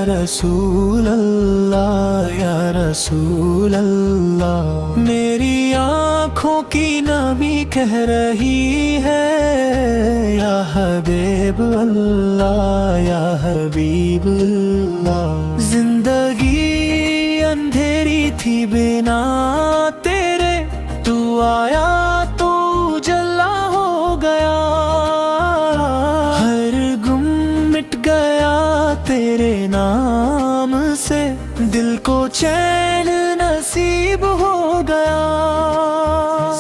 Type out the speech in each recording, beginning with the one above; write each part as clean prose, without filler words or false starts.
رسول اللہ یا رسول اللہ، میری آنکھوں کی نمی کہہ رہی ہے یا حبیب اللہ یا حبیب اللہ۔ زندگی اندھیری تھی بنا تیرے، تو آیا تو اجلا ہو گیا، ہر گم مٹ گیا تیرے نام سے، دل کو چین نصیب ہو گیا۔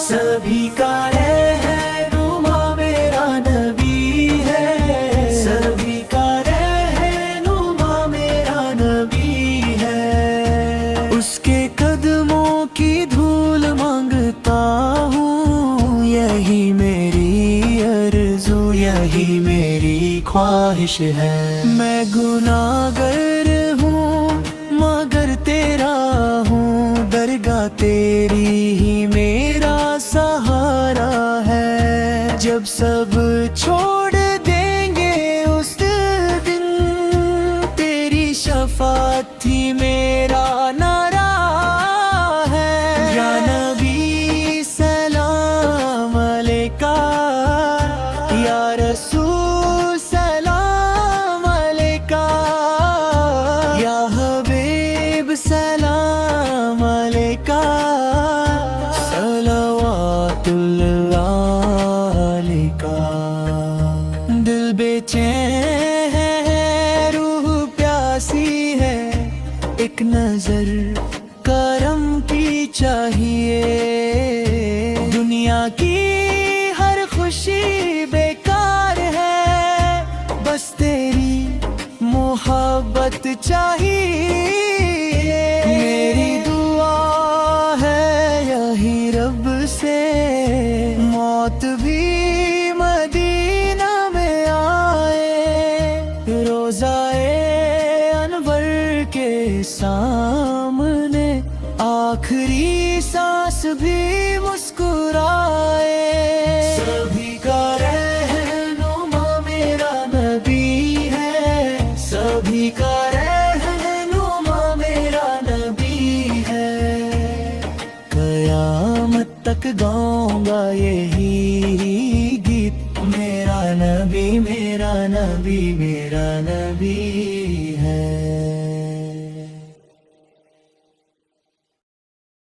سبھی کا رہنما میرا نبی ہے، سبھی کا رہنما میرا نبی ہے، اس کے قدموں کی دھول مانگتا ہوں، یہی میری آرزو یہی میری خواہش ہے۔ میں گناہگار ہوں مگر تیرا ہوں، درگاہ تیری ہی میرا سہارا ہے، جب سب چھوڑ دیں گے اس دن، تیری شفاعت تھی میرا نعرہ ہے۔ یا نبی سلام علیکہ، یا رسول سلام علیکہ، یا حبیب سلام علیکہ، صلوات اللہ علیکہ۔ دل بے چین ہے، روح پیاسی ہے، ایک نظر کرم کی چاہیے، دنیا کی ہر خوشی بیکار ہے، بس تیری محبت چاہیے۔ میری دعا ہے یہی رب سے، موت بھی مدینہ میں آئے، روضائے انور کے سامنے، آخری سانس بھی مسکرائے۔ سبھی کا رہنما میرا نبی ہے، سبھی کا رہنما میرا نبی ہے، قیامت تک گاؤں گا یہی گیت، میرا نبی میرا نبی میرا نبی ہے۔